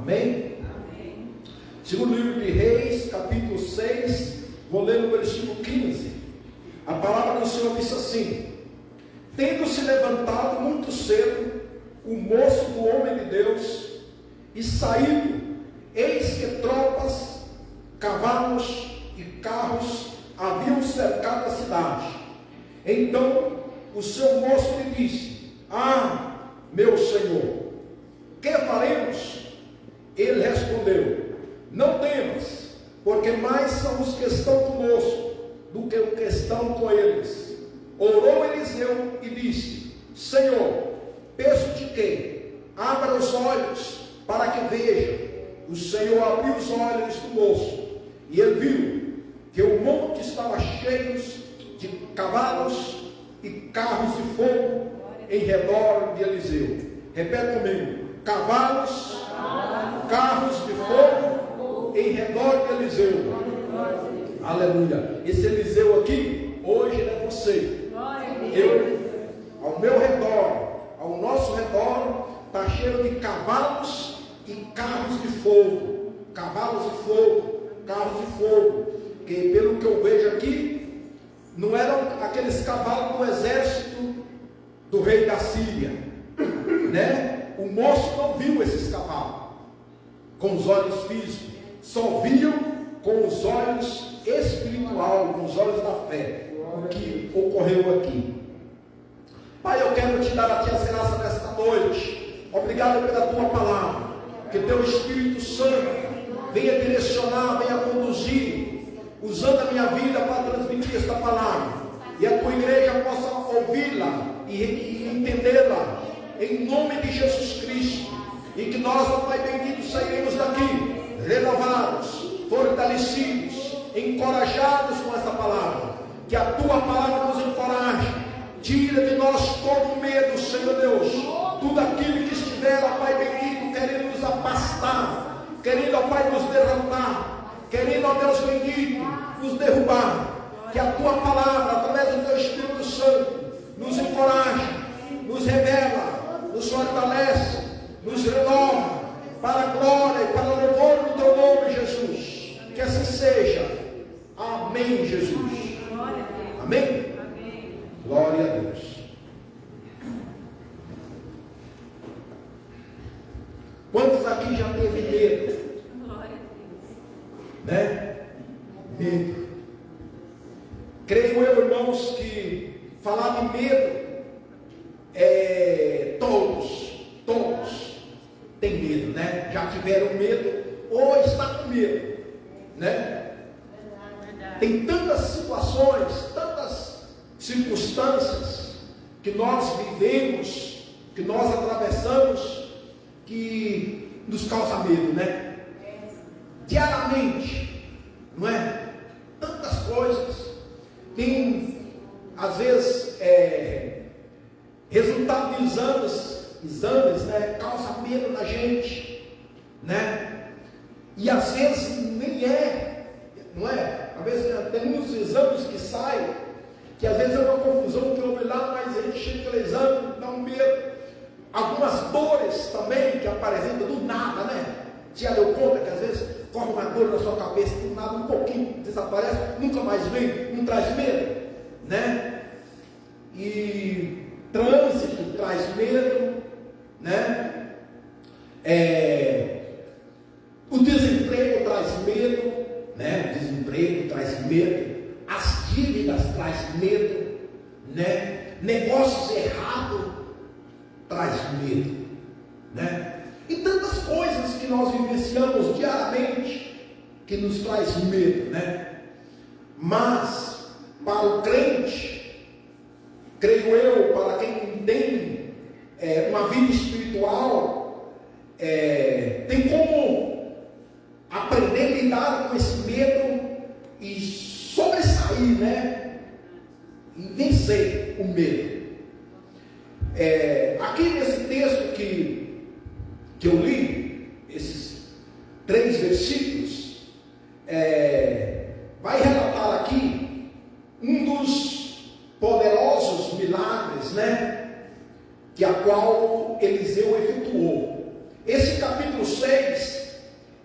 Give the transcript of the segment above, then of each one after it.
Amém? Segundo livro de Reis, capítulo 6, vou ler no versículo 15. A palavra do Senhor diz assim: tendo se levantado muito cedo o moço do homem de Deus e saído, eis que tropas, cavalos e carros haviam cercado a cidade. Então o seu moço lhe disse: ah, meu senhor, que faremos? Ele respondeu: não temas, porque mais são os que estão conosco do que os que estão com eles. Orou Eliseu e disse: Senhor, peço-te que abra os olhos para que veja. O Senhor abriu os olhos do moço, e ele viu que o monte estava cheio de cavalos e carros de fogo em redor de Eliseu. Repete comigo: cavalos, carros de fogo em redor de Eliseu. Aleluia. Esse Eliseu aqui, hoje é você. Eu, ao meu redor, ao nosso redor, está cheio de cavalos e carros de fogo. Cavalos de fogo, carros de fogo. Que pelo que eu vejo aqui, não eram aqueles cavalos do exército do rei da Síria, né? O moço não viu esses cavalos com os olhos físicos, só viam com os olhos espirituais, com os olhos da fé, o que ocorreu aqui. Pai, eu quero te dar a ti as graças nesta noite. Obrigado pela tua palavra. Que teu Espírito Santo venha direcionar, venha conduzir, usando a minha vida para transmitir esta palavra, e a tua igreja possa ouvi-la e entendê-la, em nome de Jesus Cristo. E que nós, ó Pai bendito, sairemos daqui renovados, fortalecidos, encorajados com esta palavra. Que a tua palavra nos encoraje, tira de nós todo o medo, Senhor Deus, tudo aquilo que estiver, ó Pai bendito, querendo nos afastar, querendo, ó Pai, nos derrotar, querendo, ó Deus bendito, nos derrubar. Que a tua palavra, através do teu Espírito Santo, nos encoraje, nos revela, nos fortalece, nos renova, para a glória e para o louvor do teu nome, Jesus. Que assim seja. Amém, Jesus. Amém? Glória a Deus. Quantos aqui já teve medo? Né? Medo. Creio eu, irmãos, que falar de medo, todos têm medo, né? Já tiveram medo ou está com medo, né? Tem tantas situações, tantas circunstâncias que nós vivemos, que nós atravessamos, que nos causa medo, né? Diariamente, não é? Tantas coisas. Tem, às vezes, resultado de exames, né? Causa medo na gente, né? E às vezes nem é, não é? Às vezes tem muitos exames que saem, que às vezes é uma confusão que houve lá, mas a gente chega aquele exame, dá um medo. Algumas dores também que apresentam do nada, né? Você já deu conta que às vezes corre uma dor na sua cabeça, do nada, um pouquinho desaparece, nunca mais vem, não traz medo, né? E trânsito traz medo, né? O desemprego traz medo, né? O desemprego traz medo, as dívidas traz medo, né? Negócios errados traz medo, né? E tantas coisas que nós vivenciamos diariamente que nos traz medo, né? Mas para o crente, creio eu, para quem tem uma vida espiritual, tem como aprender a lidar com esse medo e sobressair, né? E vencer o medo. Aqui nesse texto que eu li, esses 3 versículos, vai relatar aqui um dos poderosos milagres, né? Que a qual Eliseu efetuou. Esse capítulo 6,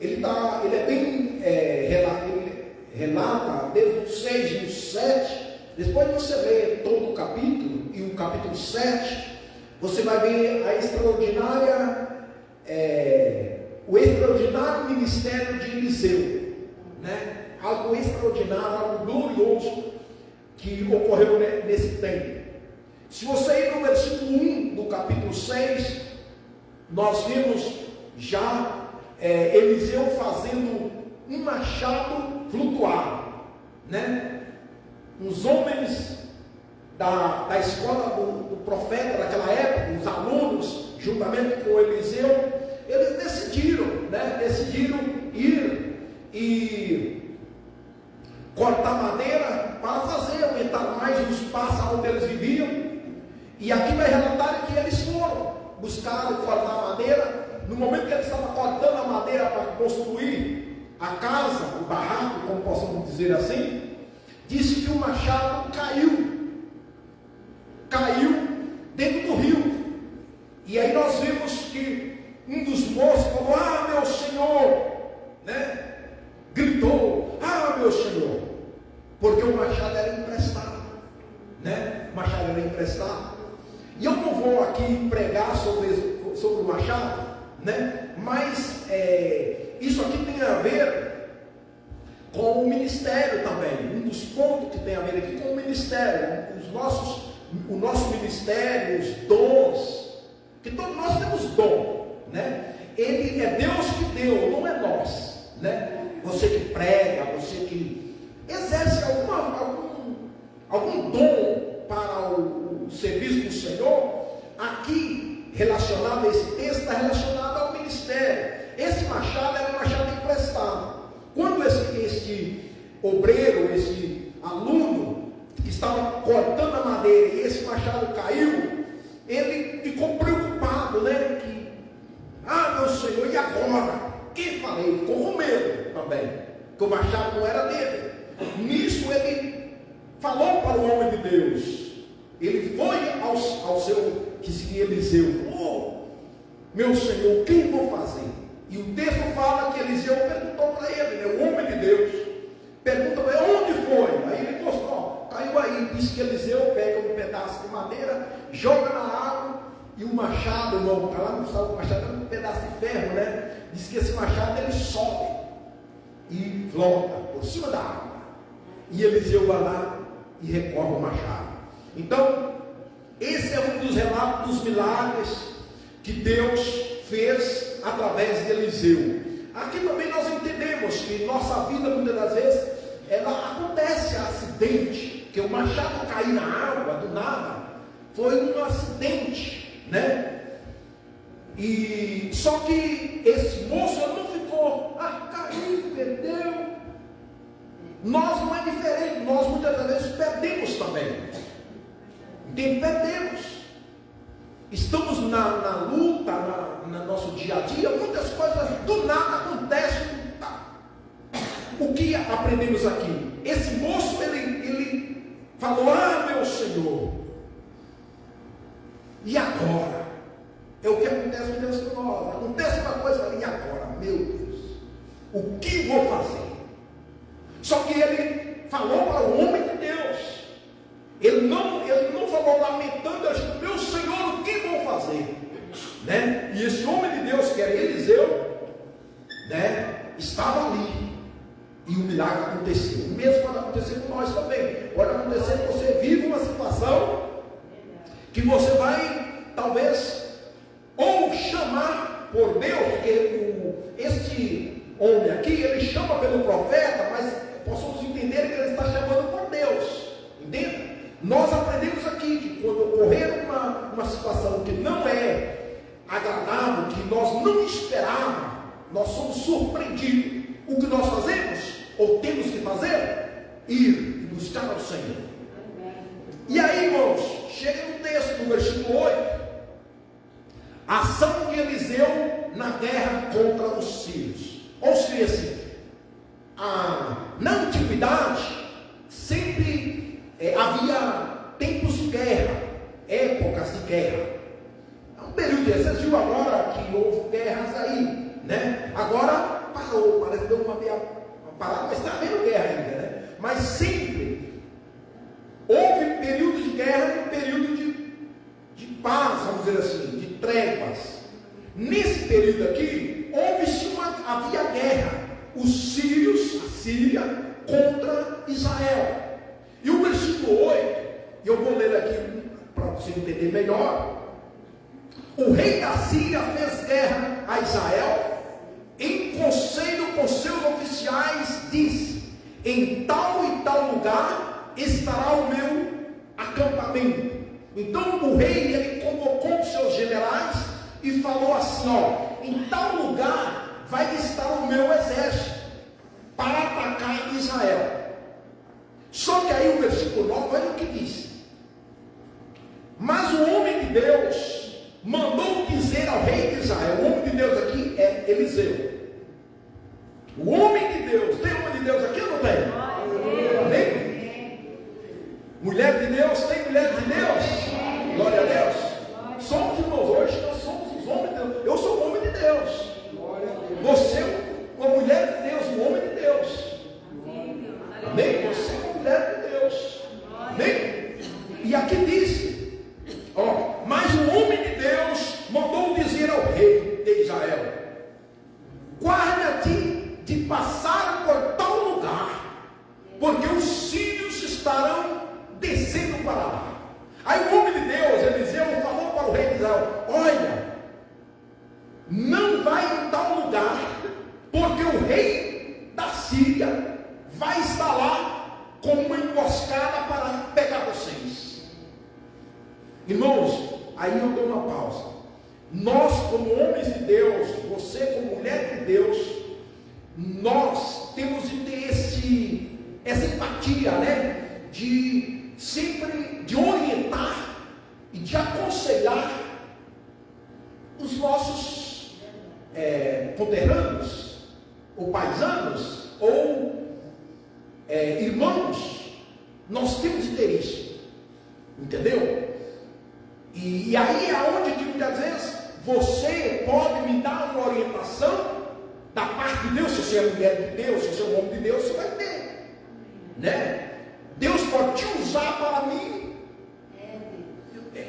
ele é bem, ele relata desde o 6 e o 7, depois de você ler todo o capítulo, e o capítulo 7, você vai ver o extraordinário ministério de Eliseu, né? Algo extraordinário, algo glorioso que ocorreu nesse tempo. Se você ir no versículo 1 do capítulo 6, nós vimos já Eliseu fazendo um machado flutuar, né? Os homens da escola do profeta daquela época, os alunos, juntamente com Eliseu, eles decidiram ir e cortar madeira para fazer aumentar mais o espaço onde eles viviam. E aqui vai relatar que eles foram buscar cortar madeira. No momento que eles estavam cortando a madeira para construir a casa, o barraco, como possamos dizer assim, disse que o machado caiu dentro do rio. E aí nós vimos que um dos moços falou: ah, meu senhor, né? Gritou: ah, meu senhor, porque o machado era emprestado, né? O machado era emprestado. E eu não vou aqui pregar sobre o machado, né? Mas isso aqui tem a ver com o ministério também. Um dos pontos que tem a ver aqui com o ministério, o nosso ministério, os dons, que todos nós temos dom, né? Ele é Deus que deu, não é nós, né? Você que prega, você que exerce algum dom para o serviço do Senhor, aqui relacionado a esse texto, está relacionado ao ministério. Esse machado era um machado emprestado. Quando esse obreiro, esse aluno que estava cortando a madeira e esse machado caiu, ele ficou preocupado, né? Ah, meu Senhor, e agora? Que farei? Ficou com medo também, que o machado não era dele. Nisso ele falou para o homem de Deus. Ele foi ao seu, que seria Eliseu: oh, meu Senhor, o que vou fazer? E o texto fala que Eliseu perguntou para ele, né, o homem de Deus, pergunta para ele: onde foi? Aí ele mostrou, caiu aí. Diz que Eliseu pega um pedaço de madeira, joga na água, e o machado, irmão, lá não sabe, o machado é um pedaço de ferro, né? Diz que esse machado ele sobe e flota por cima da água. E Eliseu vai lá e recorre o machado. Então, esse é um dos relatos dos milagres que Deus fez através de Eliseu. Aqui também nós entendemos que nossa vida, muitas das vezes, ela acontece acidente, que o machado cair na água do nada, foi um acidente, né? E só que esse moço não ficou, caiu, perdeu. Nós não é diferente, nós muitas das vezes perdemos também. Perdemos. Estamos na luta, no nosso dia a dia, muitas coisas do nada acontecem. O que aprendemos aqui? Esse moço, ele falou: ah, meu Senhor, e agora? É o que acontece com Deus com nós. Acontece uma coisa, e agora? Meu Deus, o que vou fazer? Só que ele falou para o homem de Deus. Ele não falou lamentando, ele disse: meu Senhor, o que vou fazer? Né? E esse homem de Deus, que era Eliseu, né, estava ali. E o milagre aconteceu. O mesmo pode acontecer com nós também. Pode acontecer que você vive uma situação que você vai, talvez, ou chamar por Deus, porque este homem aqui, ele chama pelo profeta, mas possamos entender que ele está chamando por Deus. Entende? Nós aprendemos aqui que quando ocorrer uma situação que não é agradável, que nós não esperávamos, nós somos surpreendidos. O que nós fazemos, ou temos que fazer? Ir e buscar ao Senhor. E aí, irmãos, chega no texto, no versículo 8, a ação de Eliseu na guerra contra os sírios. Ou seja, assim, na antiguidade, sempre havia tempos de guerra, épocas de guerra. Um período desse, viu agora que houve guerras aí, né? Agora parou, parece que deu uma parada, mas está havendo guerra ainda, né? Mas sempre houve período de guerra e período de paz, vamos dizer assim, de tréguas. Nesse período aqui, havia guerra. Os sírios, a Síria, contra Israel. E o versículo 8, eu vou ler aqui para você entender melhor. O rei da Síria fez guerra a Israel, em conselho com seus oficiais, disse: em tal e tal lugar estará o meu acampamento. Então o rei, ele convocou os seus generais e falou assim: ó, em tal lugar vai estar o meu exército para atacar Israel. Só que aí o versículo 9, olha o que diz: mas o homem de Deus mandou dizer ao rei de Israel. O homem de Deus aqui é Eliseu. O homem de Deus, tem homem de Deus aqui ou não tem? Amém? Mulher de Deus, tem mulher de Deus? Glória a Deus. Somos irmãos, hoje nós somos os homens de Deus. Eu sou um homem de Deus. Você é uma mulher de Deus, um homem de Deus. Amém? Você é uma mulher de Deus. Amém? E aqui diz, ó, mas o homem de Deus mandou dizer ao rei de Israel: guarda-te de passar por tal lugar, porque os sírios estarão descendo para lá. Aí o homem de Deus, Eliseu, falou para o rei de Israel: olha, não vai em tal lugar, porque o rei da Síria vai estar lá com uma emboscada para pegar vocês. Irmãos, aí eu dou uma pausa. Nós, como homens de Deus, você como mulher de Deus, nós temos de ter essa empatia, né? De sempre de orientar e de aconselhar os nossos conterrâneos, ou paisanos, ou irmãos. Nós temos de ter isso, entendeu? E aí é onde que muitas vezes você pode me dar uma orientação da parte de Deus. Se você é mulher de Deus, se você é um homem de Deus, você vai ter, né? Deus pode te usar para mim,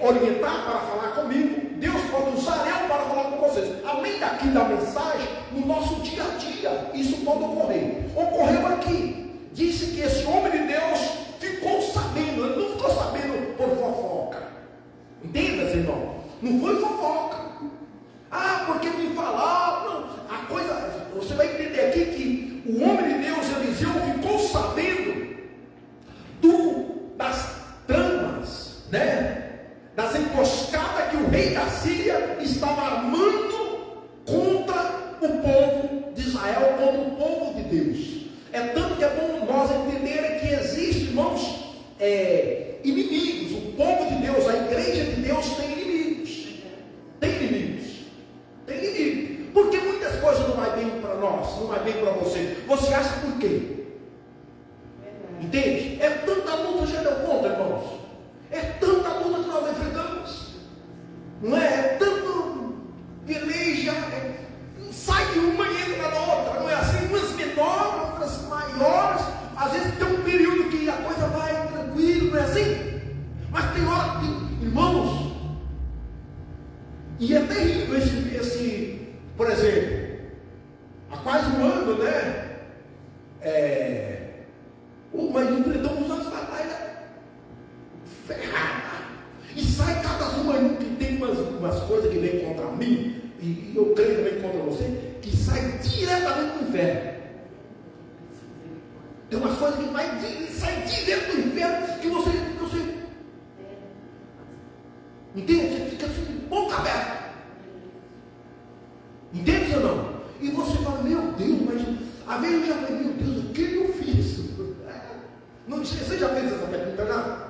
orientar, para falar comigo. Deus pode usar eu para falar com vocês. Além daqui da mensagem, no nosso dia a dia, isso pode ocorrer. Ocorreu aqui. Disse que esse homem de Deus ficou sabendo. Ele não ficou sabendo por fofoca. Entenda, irmão? Não foi fofoca. Ah, porque me falaram. Não. A coisa, você vai entender aqui que o homem de Deus, Eliseu, ficou sabendo das tramas, né? Das emboscadas que o rei da Síria estava armando contra o povo de Israel, contra o povo de Deus. É tanto que é bom nós entenderem que existe, irmãos, inimigos. O povo de Deus, a igreja de Deus tem inimigos. Tem inimigos. Tem inimigos. Porque muitas coisas não vai bem para nós, não vai bem para você. Você acha por quê? Entende? É tanta luta, já deu conta, irmãos. É tanta luta que nós enfrentamos. Não é? É tanto peleja. Sai de uma e entra na outra. Não é assim? Umas menores, outras maiores. Às vezes tem um período que a coisa vai tranquilo, não é assim? Mas tem hora que, irmãos, e é terrível esse, por exemplo, há quase um ano, né? Mas enfrentamos umas batalhas ferradas. E sai cada uma aí que tem umas coisas que vem contra mim, e eu creio que vem contra você, que sai diretamente do inferno. Tem umas coisas que sai direto do inferno, que você entende? Você fica assim, boca aberta. Entende ou não? E você fala, meu Deus, mas às vezes eu já falei, meu Deus, o que eu fiz? Não, você já fez essa pergunta já?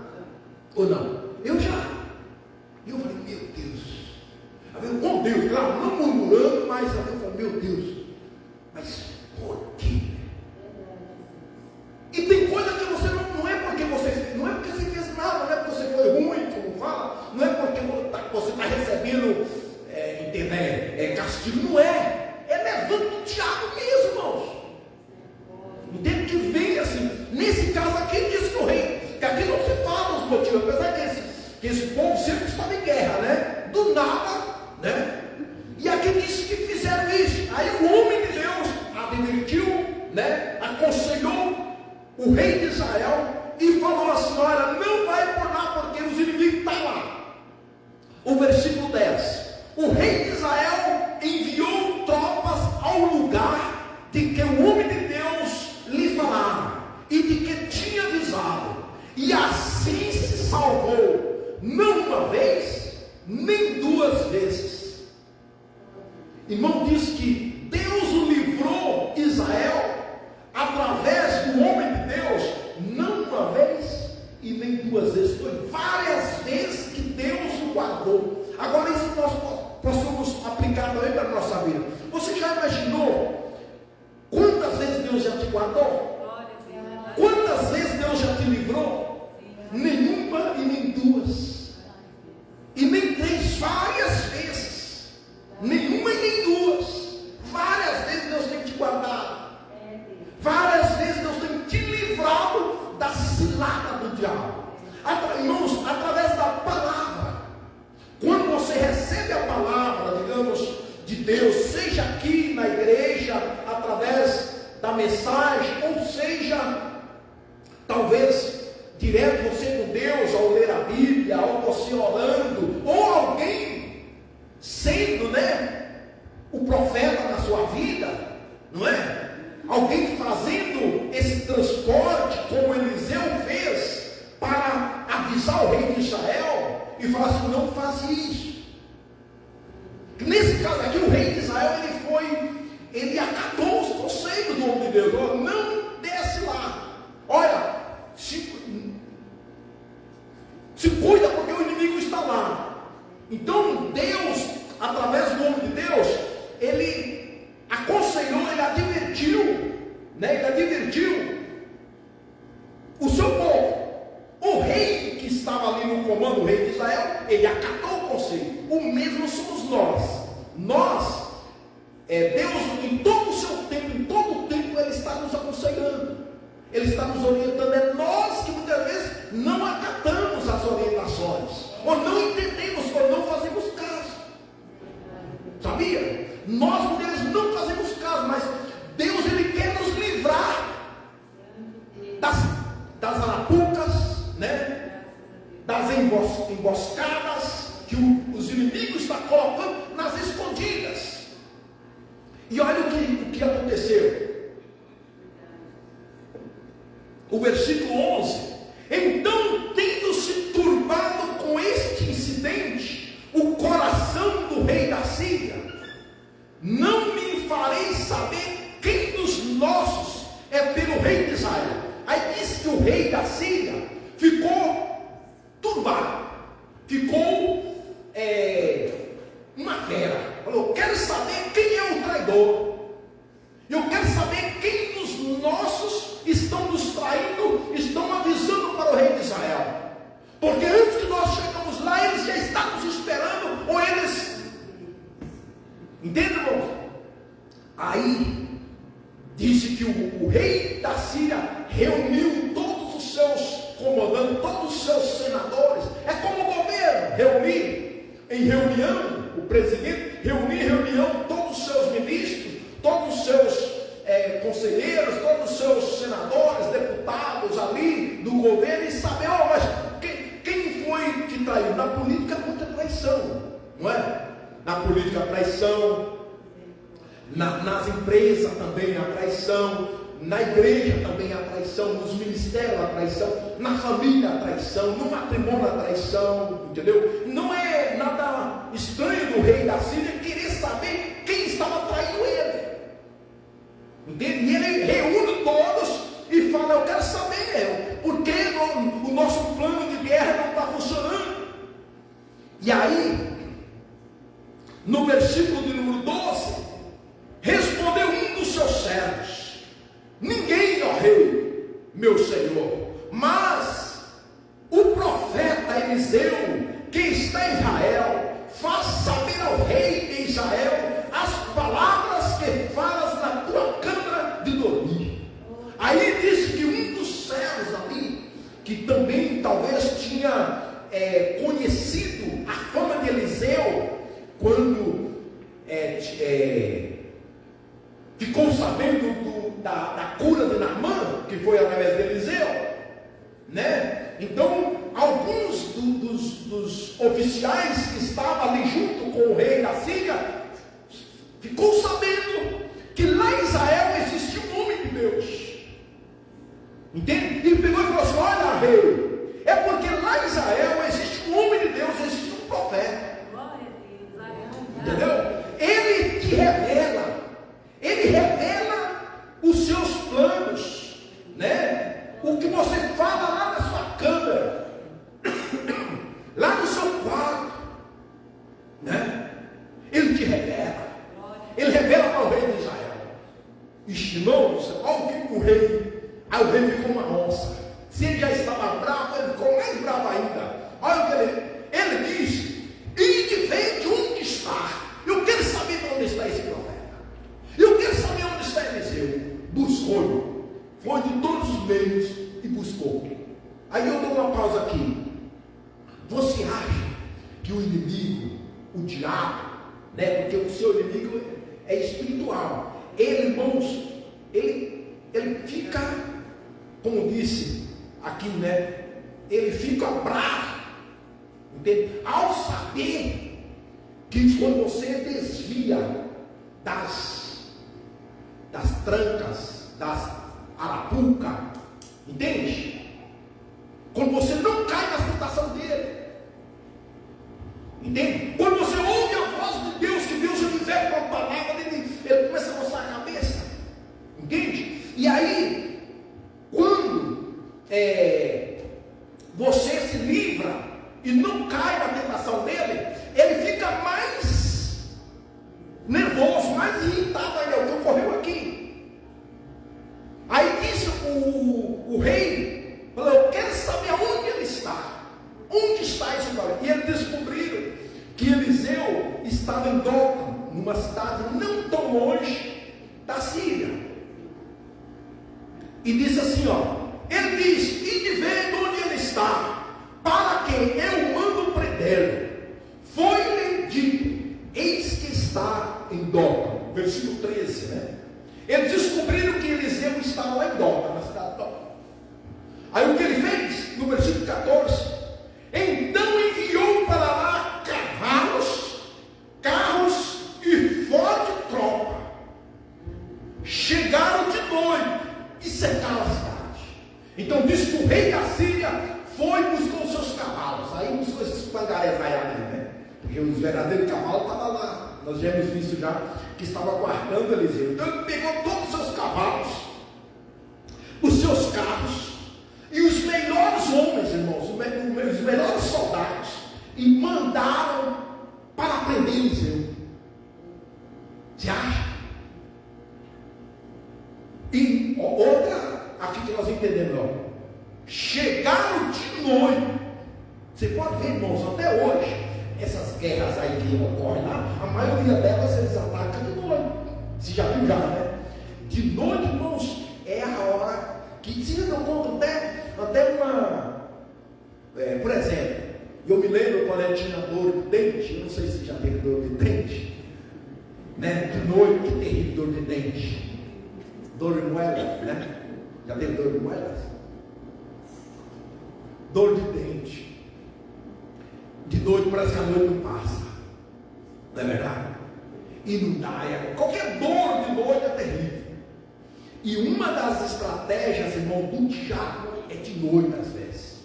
Ou não? Eu já. E eu falei, meu Deus. Com Deus, claro, não murmurando, mas eu falei, meu Deus. Mas por quê? E tem coisa que você não é porque você fez nada, não é porque você foi ruim, como fala, não é porque você está recebendo, entendeu? castigo, não é. É levando o diabo mesmo, irmãos. Entende que vem assim. Nesse caso aqui, ele diz que o rei, que aqui não se fala os motivos, apesar que esse povo sempre estava em guerra, né? Do nada, né? E aqui diz que fizeram isso. Aí o homem de Deus advertiu, né? Aconselhou o rei de Israel e falou assim: olha, não vai por lá porque os inimigos estão lá. O versículo 10: o rei de Israel enviou tropas ao lugar de que o homem de Deus lhe falava e de que tinha avisado, e assim se salvou, não uma vez, nem duas vezes. Irmão, diz que Deus o livrou, Israel, através do homem de Deus, não uma vez e nem duas vezes, foi várias vezes que Deus o guardou. Agora isso nós possamos aplicar também para a nossa vida. Você já imaginou quantas vezes Deus já te guardou? Quantas vezes Deus já te livrou? Nenhuma e nem duas, e nem três, várias vezes. Nenhuma e nem duas. Várias vezes Deus tem te guardado. Várias vezes Deus tem te livrado da cilada do diabo. Irmãos, através da palavra. Quando você recebe a palavra, digamos, de Deus, seja aqui na igreja, através da mensagem, ou seja, talvez direto você com Deus, ao ler a Bíblia, ou você orando, ou alguém sendo, o profeta na sua vida, não é? Alguém fazendo esse transporte, como Eliseu fez, para avisar o rei de Israel, e falar assim: não faz isso. Nesse caso aqui, o rei de Israel, ele acatou os conselhos do homem de Deus. Falou: não desce lá. Olha, se cuida, porque o inimigo está lá. Então Deus, através do homem de Deus, ele aconselhou, ele advertiu, ele advertiu o seu povo. O rei que estava ali no comando, o rei de Israel, ele acatou o conselho. O mesmo somos nós. Deus, em todo o seu tempo, em todo o tempo, ele está nos aconselhando, ele está nos orientando. É nós que muitas vezes não acatamos as orientações, ou não entendemos, ou não fazemos caso. Sabia? Nós muitas vezes não fazemos caso, mas Deus, ele quer nos livrar das arapucas, das emboscadas que os inimigos estão colocando nas escondidas. E olha o que aconteceu. O versículo 11: então, tendo se turbado com este incidente o coração do rei da Síria, não me farei saber quem dos nossos é pelo rei de Israel. Aí diz que o rei da Síria ficou turbado, ficou uma fera. Falou: quero saber quem é o traidor. Eu quero saber quem dos nossos estão nos traindo, estão avisando para o rei de Israel. Porque antes que nós chegamos lá, eles já estavam nos esperando, ou eles... Entende, irmão? Aí disse que o rei da Síria reuniu todos os seus comandantes, todos os seus senadores. É como o governo reunir em reunião, o presidente reunir em reunião todos os seus ministros, todos os seus conselheiros, todos os seus senadores, deputados ali do governo, e saber: mas quem foi que traiu? Na política há muita traição, não é? Na política há traição, nas empresas também há traição, na igreja também há traição, nos ministérios há traição, na família há traição, no matrimônio há traição, entendeu? Não é nada estranho do rei da Síria querer saber quem estava traindo ele, entende? E ele reúne todos e fala: eu quero saber por que o nosso plano de guerra não está funcionando. E aí, no versículo de número 12, respondeu um dos seus servos: ninguém, ó rei, meu senhor, mas o profeta Eliseu, que está em Israel, faz saber ao rei de Israel ficou sabendo da cura de Naamã, que foi através de Eliseu, né? Então, alguns dos oficiais que estavam ali junto com o rei da Síria, ficou sabendo que lá em Israel existia um homem de Deus, entende? E pegou e falou assim: olha, rei, é porque lá em Israel existe um homem de Deus, existe um profeta, entendeu? Ele te revela, ele revela os seus planos, né? O que você fala lá na sua câmara, lá no seu quarto, né? Ele te revela, ele revela para o rei de Israel. Irmãos, olha o que o rei, aí o rei ficou uma onça. Se ele já estava bravo, ele ficou mais bravo ainda. Olha o que ele diz: e de ver de onde está. Eu quero saber de onde está esse profeta. Eu quero saber onde está Eliseu. Buscou, foi de todos os meios e buscou. Aí eu dou uma pausa aqui. Você acha que o inimigo, o diabo, né? Porque o seu inimigo é espiritual. Ele, irmãos, ele fica, como disse aqui, né? Ele fica bravo, entende? Ao saber que quando você desvia das trancas, das arapucas, entende? Quando você não cai na tentação dele, entende? Quando você ouve a voz de Deus, que Deus lhe der uma palavra, ele começa a coçar a cabeça, entende? E aí, quando você se livra e não cai na tentação dele, ele fica mais nervoso, mais irritado ainda. O que ocorreu aqui? Aí disse o rei, falou: eu quero saber onde ele está. Onde está esse homem? E eles descobriram que Eliseu estava em Dothan, numa cidade não tão longe da Síria. E disse assim, ó, ele diz: e de ver onde ele está, para quem eu mando prendê-lo. Foi-lhe dito: eis que está em Dothan. Versículo 13, né? Eles descobriram que Eliseu estava lá em Dothan, na cidade de Dothan. Aí o que ele fez? No versículo 14: então enviou para lá cavalos, carros e forte tropa. Chegaram de noite e cercaram a cidade. Então diz que o rei da Síria foi e buscou os seus cavalos. Aí buscou esses pangarés aí, né? Porque os verdadeiros cavalos estavam lá. Nós já hemos visto já que estava guardando Eliseu. Então ele pegou todos os seus cavalos, os seus carros e os melhores homens, irmãos, os melhores soldados, e mandaram para prender Eliseu. Você acha? E outra, aqui que nós entendemos, ó, chegaram de noite. Você pode ver, irmãos, até hoje, essas guerras aí que ocorrem lá, a maioria delas eles atacam de noite. Você já viu já, né? De noite, irmãos, é a hora que se não conta até uma. Por exemplo, eu me lembro quando eu tinha dor de dente. Eu não sei se já teve dor de dente, né? De noite, que terrível dor de dente, dor de moelas, né? Já teve dor de moelas? Dor de dente. De noite parece que a noite não passa, não é verdade? E não dá, qualquer dor de noite é terrível. E uma das estratégias, irmão, do diabo é de noite às vezes.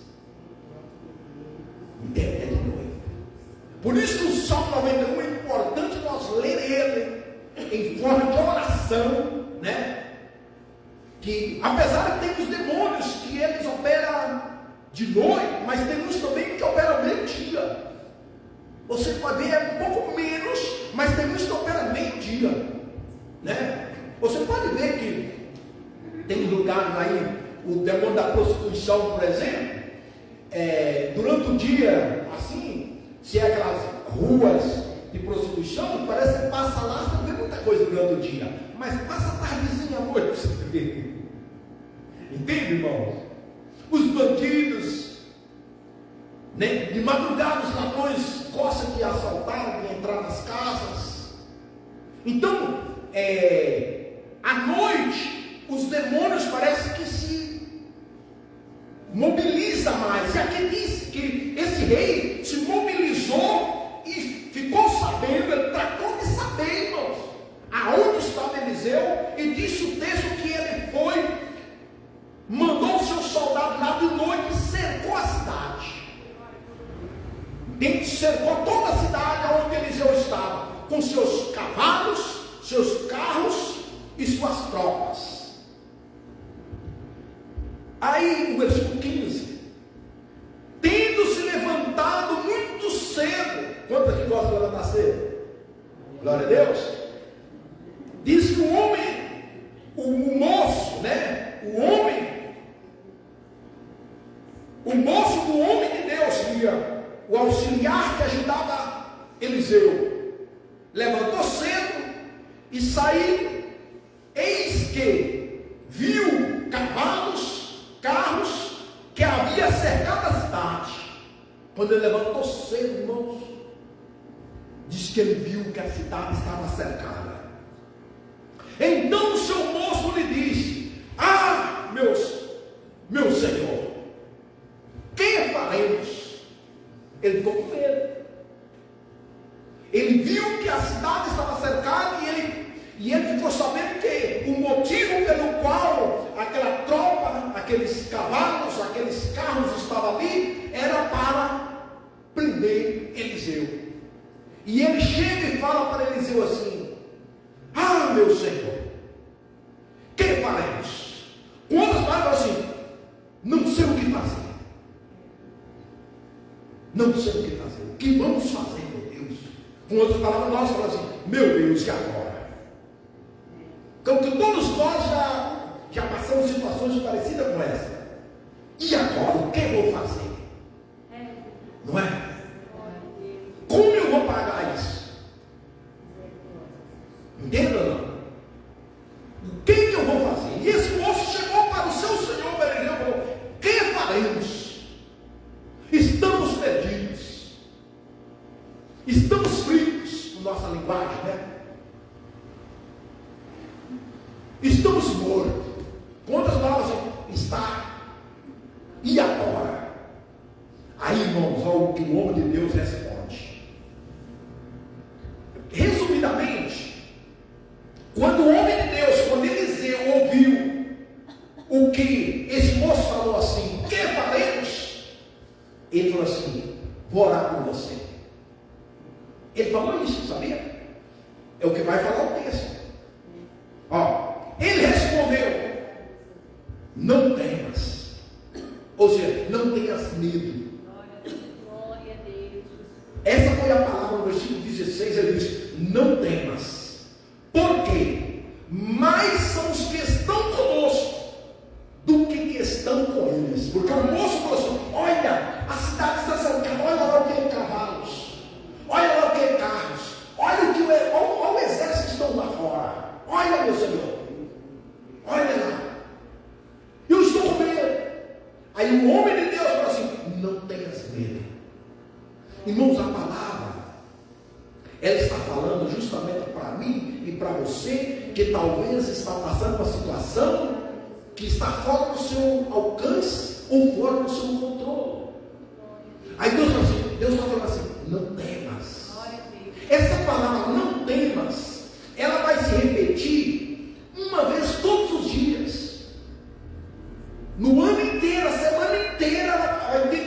Entende? É de noite. Por isso que o Salmo 91 é importante nós ler ele em forma de oração, né? Que apesar de ter os demônios que eles operam de noite, mas tem uns também que operam meio-dia. Você pode ver, é um pouco menos, mas tem uns que operam meio-dia, né? Você pode ver que tem lugares aí, o demônio da prostituição, por exemplo, durante o dia, assim, se é aquelas ruas de prostituição, parece que passa lá, você não vê muita coisa durante o dia, mas passa a tardezinha à noite, você vê. Entende, irmão? Os bandidos, né? De madrugada os ladrões gostam de assaltar, de entrar nas casas. Então, à noite, os demônios parecem que se mobilizam mais. E aqui diz que esse rei se mobilizou e ficou sabendo, ele tratou de saber, irmãos, aonde estava Eliseu, e disse o texto que ele foi, mandou os seus soldados lá de noite e cercou a cidade. Ele cercou toda a cidade onde Eliseu estava, com seus cavalos, seus carros e suas tropas. Aí o versículo 15: tendo se levantado muito cedo. Quantos aqui gostam de levantar cedo? Glória a Deus. Diz que o homem, o moço, né? O moço do homem de Deus, o auxiliar que ajudava Eliseu, levantou cedo e saiu. Eis que viu cavalos, carros que havia cercado a cidade. Quando ele levantou cedo, irmãos, diz que ele viu que a cidade estava cercada. Então o seu moço lhe disse: ah, meu senhor, que faremos? Ele ficou com medo. Ele viu que a cidade estava cercada e ele ficou sabendo que o motivo pelo qual aquela tropa, aqueles cavalos, aqueles carros estavam ali, era para prender Eliseu. E ele chega e fala para Eliseu assim: ah, meu senhor, que faremos? Com outras palavras, assim, não sei o que fazer. Não sei o que fazer. O que vamos fazer, meu Deus? Com outras palavras, nós falamos assim: meu Deus, e agora? Então, que todos nós já passamos situações parecidas com essa. E agora, o que eu vou fazer? Não é? Como eu vou pagar isso? Entenda ou não? O que eu vou fazer? E esse moço chegou para o seu senhor Eliseu e falou: que faremos? Estamos perdidos. Estamos fritos, na nossa linguagem, né? Estamos mortos. Quantas palavras está? E agora? Aí, irmãos, olha o que o homem de Deus responde. Resumidamente, quando o homem de Deus, quando Eliseu ouviu o que esse moço falou assim: que faremos? Ele falou assim: vou orar por você. Ele falou isso, sabia? É o que vai falar o texto. Ó, ele respondeu: não temas. Ou seja, não tenhas medo. Glória a Deus. Essa foi a palavra no versículo 16. Ele diz: não temas. Por quê? Mais são os que estão conosco do que estão com eles. Porque o moço falou assim: olha, a cidade está cercada, olha lá o que é cavalos, olha lá o que é carros, olha o exército que estão lá fora. Olha, meu Senhor, olha lá, eu estou com medo. Aí o homem de Deus falou assim: não tenhas medo. Irmãos, a palavra, ela está falando justamente para mim e para você, que talvez está passando por uma situação que está fora do seu alcance ou fora do seu controle. Aí Deus está falando assim: não temas. Essa palavra, não temas, ela vai se repetir uma vez todos os dias, no ano inteiro, a semana inteira.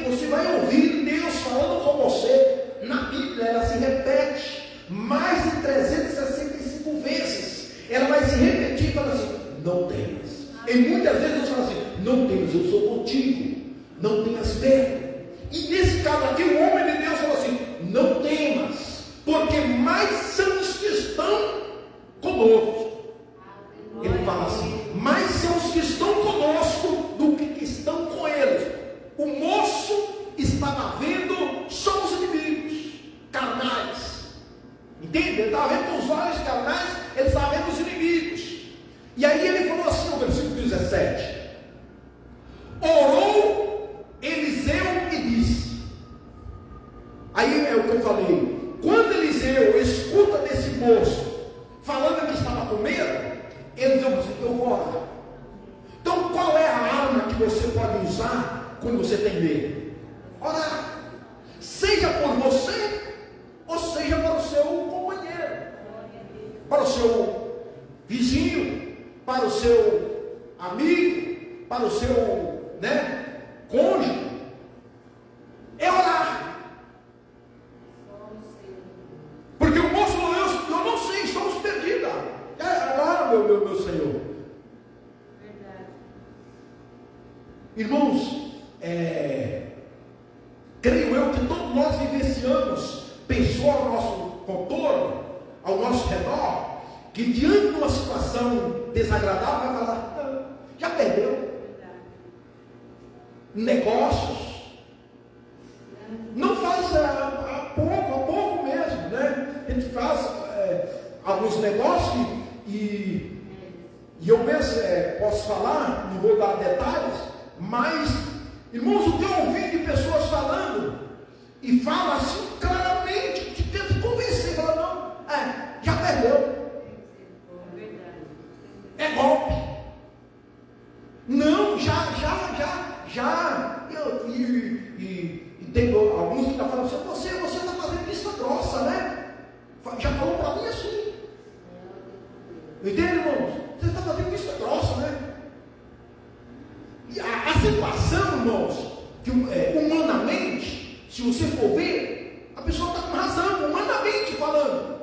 Você vai ouvir Deus falando com você. Na Bíblia ela se repete mais de 365 vezes. Ela vai se repetir e fala assim: não temas. E muitas vezes Deus fala assim: não temas, eu sou contigo, não tenhas medo. E nesse caso aqui, o homem de Deus falou assim: não temas, porque mais são os que estão conosco. Ele fala assim: mais são os que estão conosco do que estão com eles. O moço estava vendo só os inimigos carnais. Entende? Ele estava vendo os olhos carnais, ele estava vendo os inimigos. E aí ele falou assim no versículo 17: orou Eliseu e disse. Aí é o que eu falei: quando Eliseu escuta desse moço com medo, ele diz assim, eu vou orar. Então qual é a arma que você pode usar quando você tem medo? Orar. Seja por você, ou seja para o seu companheiro, para o seu vizinho, para o seu amigo, para o seu cônjuge. É orar. Porque o moço falou, eu não sei, estamos perdidos. Agora, meu Senhor. Verdade. Irmãos, creio eu que todos nós vivenciamos pessoas ao nosso contorno, ao nosso redor, que diante de uma situação desagradável vai falar, não, já perdeu. Verdade. Negócios. Não faz a pouco mesmo, né? A gente faz alguns negócios e eu mesmo posso falar, não vou dar detalhes, mas, irmãos, o que eu ouvi de pessoas falando, e fala assim claramente, que tenta convencer, fala, não, já perdeu. É golpe. Não, já. E tem alguns que estão falando assim, você está fazendo vista grossa, né? Já falou para mim assim. Entende, irmãos? Você está fazendo vista grossa, né? E a situação, irmãos, que humanamente, se você for ver, a pessoa está com razão, humanamente falando.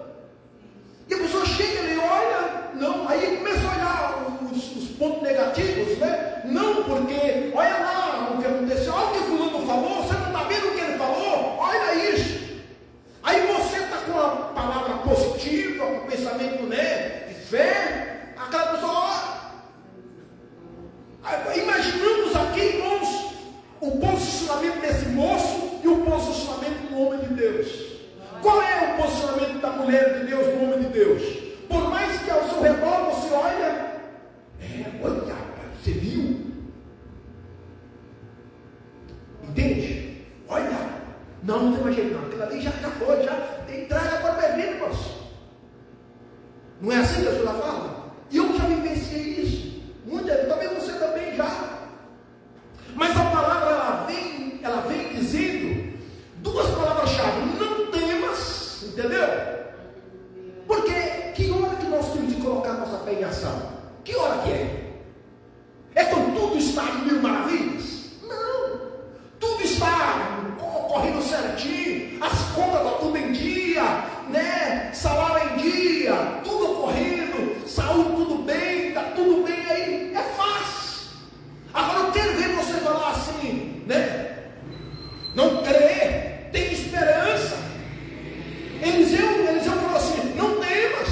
E a pessoa chega ali, olha, não, aí começa a olhar os pontos negativos, né? Não, porque, olha lá o que aconteceu, olha o que fulano falou, você não está vendo o que ele falou? Olha isso. Aí você está com a palavra positiva, com o pensamento, de fé, aquela pessoa, imaginamos aqui, irmãos, o posicionamento desse moço e o posicionamento do homem de Deus. Qual é o posicionamento da mulher de Deus, do homem de Deus? Por mais que ao seu redor você olha, olha, você viu? Entende? Olha, não tem mais jeito não, aquilo ali já foi, já entrega para o bebê, irmãos. Não é assim que a senhora fala? E eu já vivenciei isso. Talvez você também já. Mas a palavra ela vem dizendo duas palavras-chave. Não temas, entendeu? Porque que hora que nós temos de colocar nossa fé em ação? Que hora que é? É quando tudo está em mil maravilhas? Não. Tudo está correndo certinho, as contas estão tudo em dia, salário em dia, tudo ocorrendo, saúde tudo bem, está tudo bem aí, é fácil. Agora eu quero ver você falar assim, não crer, tem esperança. Eliseu falou assim, não temas.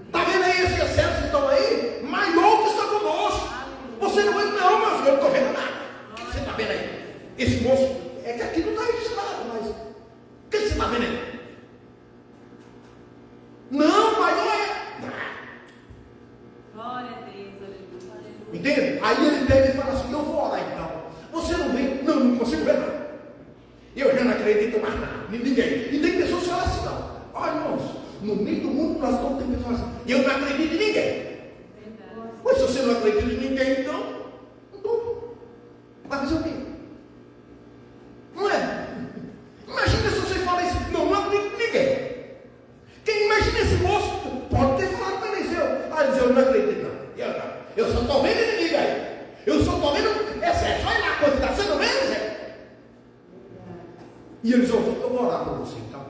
Está vendo aí esses exércitos que estão aí? Maior que está conosco. Você não vai, não, mas eu não estou vendo nada. O que você está vendo aí? Esse moço, é que aqui não está registrado, mas o que você está vendo aí? Não, maior é. Glória a Deus, aleluia. Entende? Aí ele pega e fala assim, eu vou orar então. Você não vê? Não consigo ver nada. Eu já não acredito mais nada, ninguém. E tem pessoas que falam assim, não. Olha, irmãos, no meio do mundo nós estamos tem pessoas assim, eu não acredito em ninguém. Mas se você não acredita em ninguém, então vai fazer o quê? Não é? Imagina se você fala isso, não acredito em ninguém. Quem imagina esse moço, pode ter falado para Eliseu. Eliseu, eu não acredito não. Eu só estou vendo inimigo aí. Eu só estou vendo exército. Olha lá quanto está sendo vendo, Zé. E Eliseu falou, eu vou orar por você então.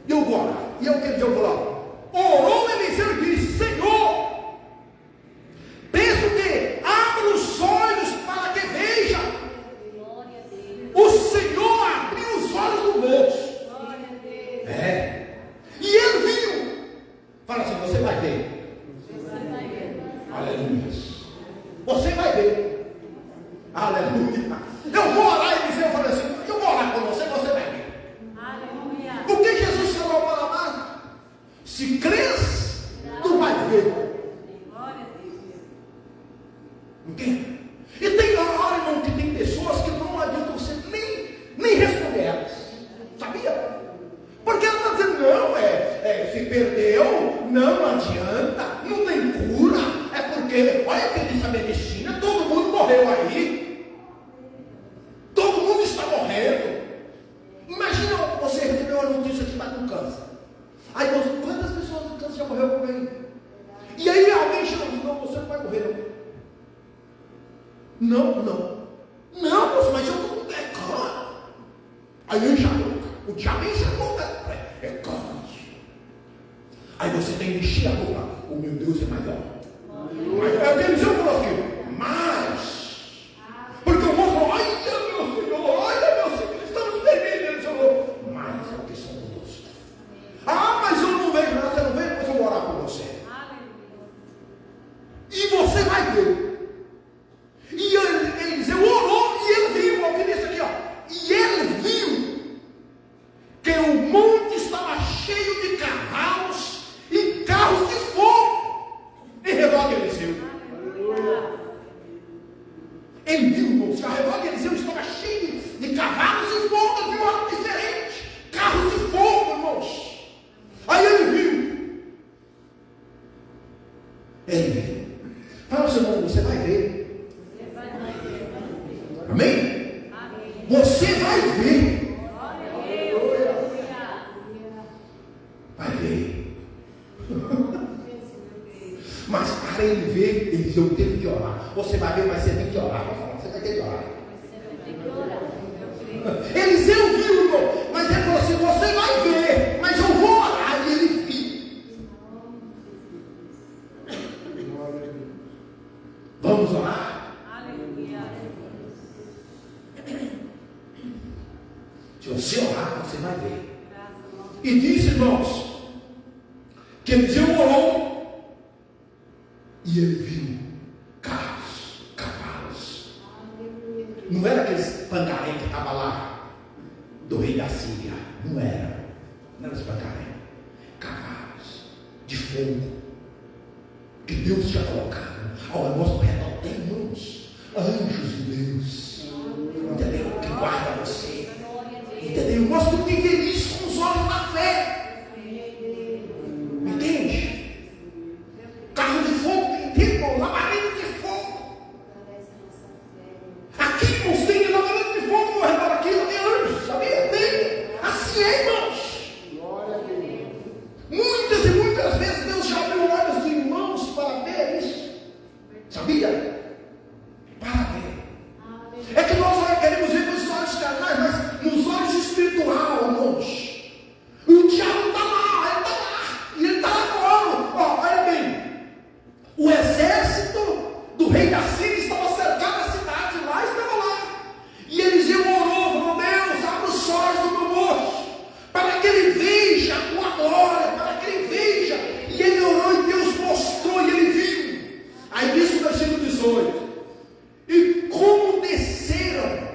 Eu vou orar. E é o que Eliseu falou. Orou Eliseu e disse, Senhor, peço que abra os olhos para que veja. Glória a Deus. O Senhor abriu os olhos do moço. Glória a Deus. E ele viu. Fala assim, você vai ver. Você vai ver. Aleluia. Você vai ver. Aleluia. Eu vou orar, Eliseu falou assim, eu vou orar com você, você vai ver. Aleluia. O que Jesus falou para amar? Se crês, tu vai ver. Glória a Deus. Entende? E tem hora, irmão, que tem pessoas que não adianta você nem responder elas. Sabia? Porque ela está dizendo, não, se perdeu, não adianta, não tem cura, é porque, olha o que diz a medicina, todo mundo morreu aí, todo mundo está morrendo. Imagina você receber uma notícia que está com câncer, aí quantas pessoas com câncer já morreu por aí? E aí alguém chega e diz, não, você não vai morrer não, mas eu estou com câncer. Aí enche a boca, o diabo enche a boca, é câncer. Aí você tem que encher a boca, o meu Deus é maior. Mas é o que eles falou aqui, mas, porque o moço falou, olha meu Senhor, estamos terminando. Ele falou, mas é o que são conosco. Mas eu não vejo nada, você não vê, depois eu vou orar por você. E você vai ver. E Eliseu orou e ele viu, olha o que diz aqui, e ele viu que o monte estava cheio de cavalos e carros de fogo em redor de Eliseu. Ele viu, irmãos, ao redor de Eliseu estava cheio de cavalos e fogo de uma hora diferente, carros de fogo, irmãos. Aí ele viu. Fala, seu irmão, você vai ver. Amém? Você vai ver. Vai ver. Mas para ele ver, Eliseu teve que orar. Você vai ver, mas você tem que orar. Você vai ter que orar. Eliseu viu, irmão, mas ele falou assim, você vai ver, mas eu vou orar. E ele viu. Vamos orar? Se você orar, você vai ver. E disse, irmãos, que Eliseu orou e ele viu carros, cavalos. Não era aqueles pangarém que estavam lá do rei da Síria. Não era os pangarém. Cavalos de fogo que Deus tinha colocado ao nosso redor. Tem, irmãos, anjos de Deus, entendeu? Que guarda você. Entendeu? Nós temos que ver isso com os olhos da fé. Entende? Carro de fogo, entende? Labareda de fogo. Aqui, irmãos, tem labareda de fogo no redor aqui, tem anjos, sabia? Tem. Assim é, irmãos. Muitas e muitas vezes Deus já abriu olhos de irmãos para ver isso. Sabia? Para ver. É que nós queremos ver com os olhos carnais, mas nos olhos espirituais, irmãos. E o diabo está lá, e ele está lá fora. Olha bem, o exército do rei da Síria estava cercando a cidade, lá estava lá. E Eliseu orou, falou, Deus, abre os olhos do meu moço, para que ele veja a tua glória, para que ele veja. E ele orou e Deus mostrou, e ele viu. Aí diz o versículo 18. E como desceram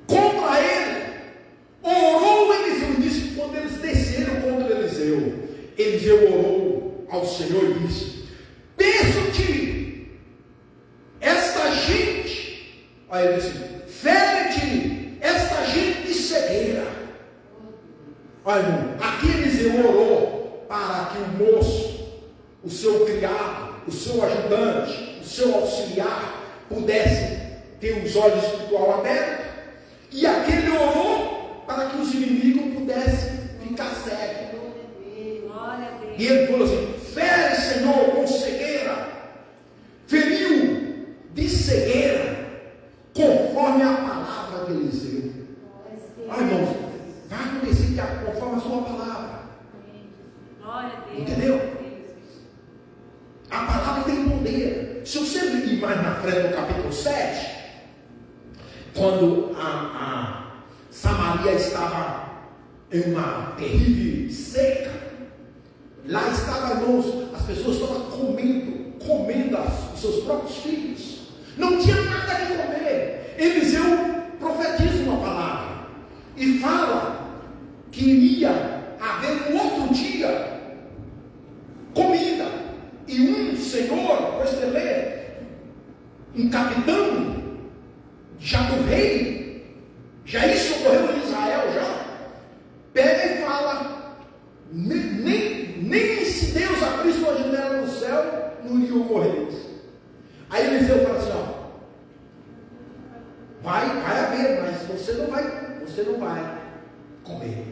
contra ele, orou Eliseu. E disse que quando eles desceram contra Eliseu orou ao Senhor e disse, peço-te, esta gente, aí ele disse, fere-te esta gente de cegueira. Olha, irmão, aqui Eliseu orou para que o moço, o seu criado, o seu ajudante, o seu auxiliar pudesse ter os olhos espirituais abertos, e aquele orou para que os inimigos pudessem ficar cegos. E ele falou assim, fere, Senhor, com cegueira, feriu de cegueira, conforme a palavra de Eliseu. Irmãos, vai acontecer conforme a sua palavra. Entendeu? A palavra tem poder. Se você ir mais na frente do capítulo 7, quando a Samaria estava em uma terrível seca, lá estava, irmãos, as pessoas estavam comendo os seus próprios filhos, não tinha nada que comer. Eliseu profetiza uma palavra e fala que iria haver um outro dia comida, e um senhor, depois você lê, um capitão já do rei, já isso ocorreu em Israel já, pega e fala, Nem se Deus abrisse uma janela no céu, não iria ocorrer isso. Aí Eliseu fala assim, ó, vai haver, mas você não vai comer.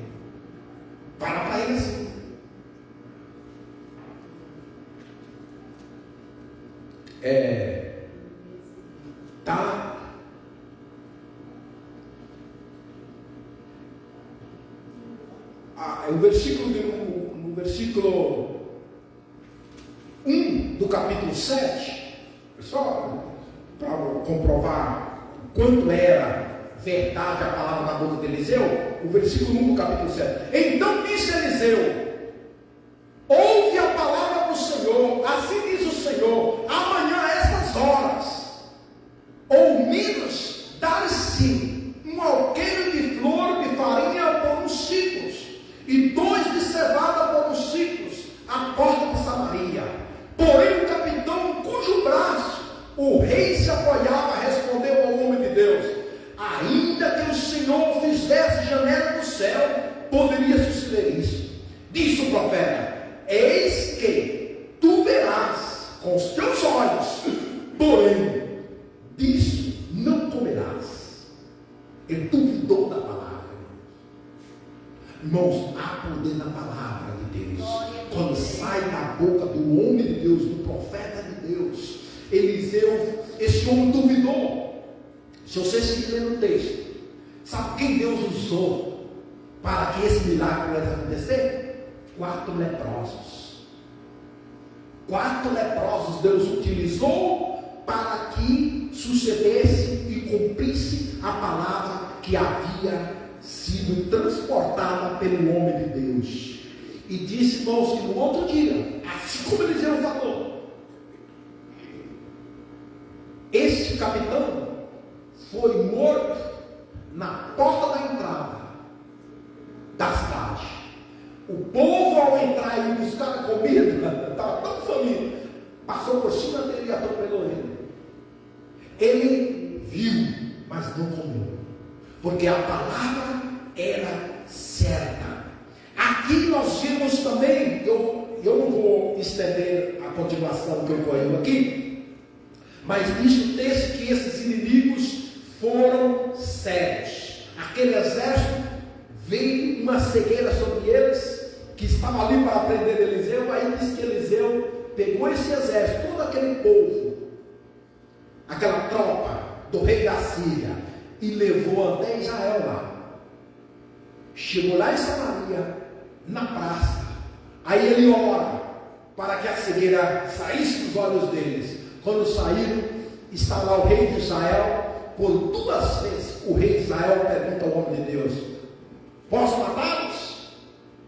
Fala para ele assim. Tá. No versículo 1 do capítulo 7, só para comprovar quanto era verdade a palavra na boca de Eliseu, o versículo 1 do capítulo 7. Então disse Eliseu: ouve a palavra do Senhor, assim diz o Senhor, amanhã a estas horas, ou menos, dar-se um alqueire de flor de farinha por uns ciclos, e 2 de cevada por uns ciclos, à porta de Samaria. Porém o capitão, cujo braço o rei se apoiava, respondeu ao homem de Deus: ainda que o Senhor fizesse janela do céu, poderia suceder isso. Disse o profeta: eis que tu verás com os teus olhos, porém disso não comerás. Ele duvidou da palavra. Irmãos, há poder na palavra de Deus. Quando sai da boca do homem de Deus, do profeta de Deus. Eliseu, esse homem duvidou. Se você seguir lendo o texto, sabe quem Deus usou para que esse milagre pudesse acontecer? 4 leprosos. 4 leprosos Deus utilizou para que sucedesse e cumprisse a palavra que havia sido transportada pelo homem de Deus. E disse, irmãos, que no outro dia, assim como Eliseu falou, este capitão foi morto na porta da entrada da cidade. O povo, ao entrar e buscar a comida, estava tão faminto, passou por cima dele e atropelou ele. Ele viu, mas não comeu, porque a palavra era certa. Aqui nós vimos também, eu não vou estender a continuação que ocorreu aqui, mas diz o texto que esses inimigos foram cegos. Aquele exército, veio uma cegueira sobre eles, que estava ali para prender Eliseu. Aí diz que Eliseu pegou esse exército, todo aquele povo, aquela tropa do rei da Síria, e levou até Israel lá. Chegou lá em Samaria, na praça. Aí ele ora para que a cegueira saísse dos olhos deles. Quando saíram, está lá o rei de Israel. Por 2 vezes o rei de Israel pergunta ao homem de Deus: posso matá-los?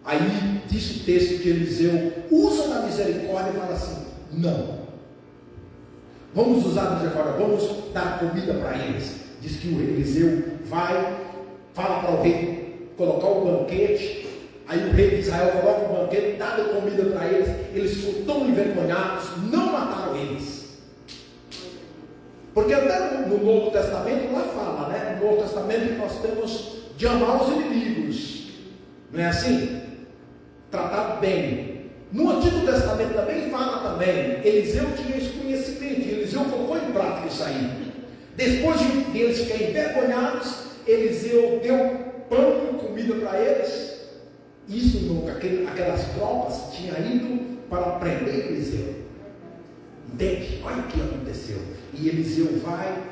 Aí diz o texto que Eliseu usa da misericórdia e fala assim: não, vamos usar a misericórdia, vamos dar comida para eles. Diz que o Eliseu vai, fala para o rei colocar o banquete. Aí o rei de Israel coloca o banquete, dá comida para eles. Eles ficam tão envergonhados, não mataram eles. Porque até no Novo Testamento lá fala, né? No Novo Testamento nós temos de amar os inimigos, não é assim? Tratar bem. No Antigo Testamento também fala também. Eliseu tinha esse conhecimento, Eliseu colocou em prática isso aí. Depois de eles ficarem envergonhados, Eliseu deu pão e comida para eles. Isso, aquelas tropas tinham ido para prender Eliseu. Entende? Olha o que aconteceu. E Eliseu vai,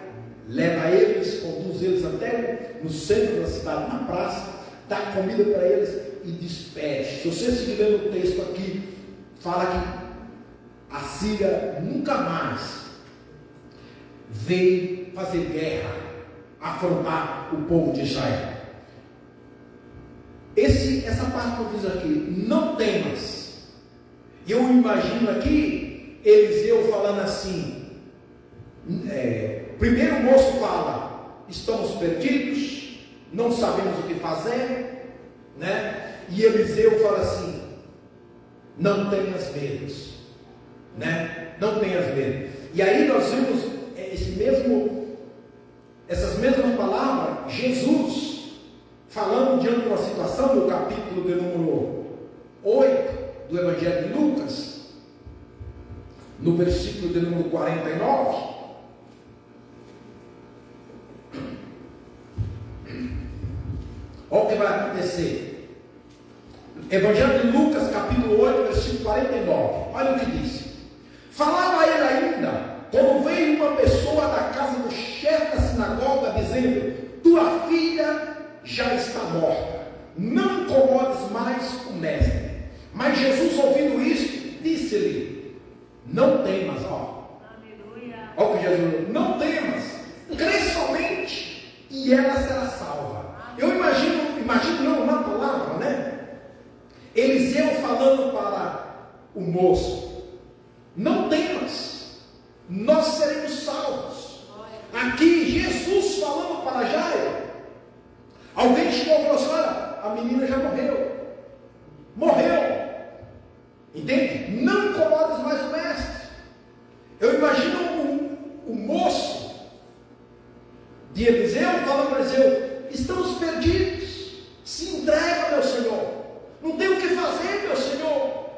leva eles, conduz eles até no centro da cidade, na praça, dá comida para eles e despede. Se você seguir lendo o texto aqui, fala que a Síria nunca mais veio fazer guerra, afrontar o povo de Israel. Essa parte que diz aqui, não temas. Eu imagino aqui Eliseu falando assim. Primeiro o moço fala: estamos perdidos, não sabemos o que fazer, né? E Eliseu fala assim: não tenhas medo, né? Não tenhas medo. E aí nós vimos essas mesmas palavras, Jesus falando diante de uma situação, no capítulo de número 8 do Evangelho de Lucas, no versículo de número 49. Olha o que vai acontecer. Evangelho de Lucas, capítulo 8, versículo 49. Olha o que diz. Falava ele ainda, quando veio uma pessoa da casa do chefe da sinagoga, dizendo: tua filha já está morta, não incomodes mais o mestre. Mas Jesus, ouvindo isso, disse-lhe: não temas, Aleluia. olha o que Jesus falou: não temas, crê somente e ela será salva. Eu imagino não, uma palavra, né? Eliseu falando para o moço: não temas, nós seremos salvos. Aqui Jesus falando para Jairo. Alguém chegou e falou assim: olha, a menina já morreu, entende? Não incomodes mais o mestre. Eu imagino o moço de Eliseu falando para Eliseu: estamos perdidos, se entrega, meu Senhor, não tem o que fazer, meu Senhor,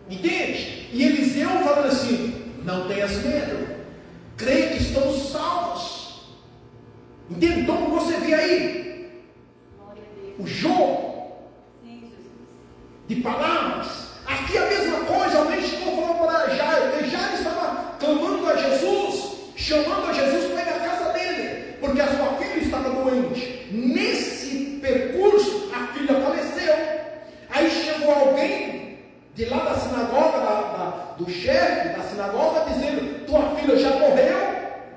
entende? E Eliseu falando assim: não tenhas medo, creia que estamos salvos, entende? Então você vê aí o jogo de palavras. Aqui a mesma coisa. Alguém chegou falando para Jairo, e Jairo estava clamando a Jesus, chamando a Jesus para ir à casa dele, porque a sua filha estava doente. Nesse percurso a filha faleceu. Aí chegou alguém de lá da sinagoga, do chefe da sinagoga, dizendo: tua filha já morreu,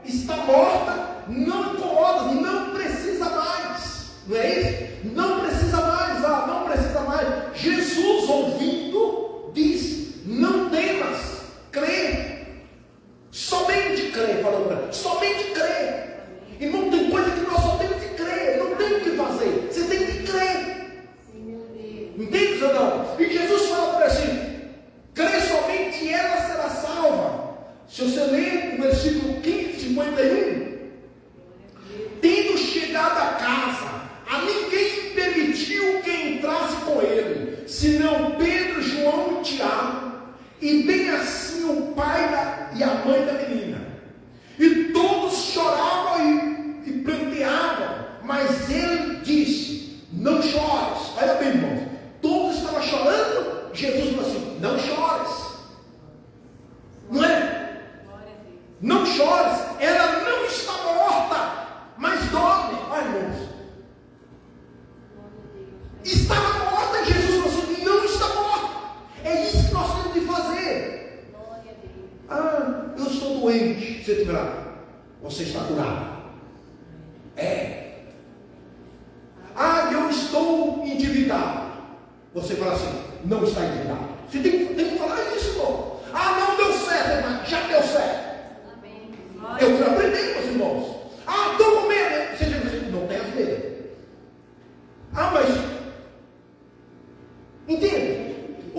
está morta, não incomoda, não precisa mais. Não é isso? Não precisa mais, não precisa mais. Jesus, ouvindo, diz: não temas, crê, somente crê. Falou para ele: somente crê. Irmão, tem coisa que nós só temos que crer, não tem o que fazer, você tem que crer. Entende ou não? E Jesus fala para ele assim: crê somente e ela será salva. Se você ler o versículo 51, tendo chegado a casa, a ninguém permitiu que entrasse com ele, senão Pedro, João e Tiago, e bem assim o pai e a mãe da menina. E todos choravam e pranteavam, mas ele disse: não chores. Olha bem, irmãos, todos estavam chorando. Jesus falou assim: não chores. Não é? Não chores, ela não está morta, mas dorme. Olha, irmãos, estava morta. Jesus falou assim: não está morta. É isso que nós temos de fazer. Eu estou doente. Você dirá: você está curado. Eu estou endividado. Você fala assim: não está endividado. Você tem que falar isso, irmão. Não deu certo, irmão. Já deu certo. Eu quero aprender com os irmãos. Estou com medo. Você diz: não tenha medo. Mas entende?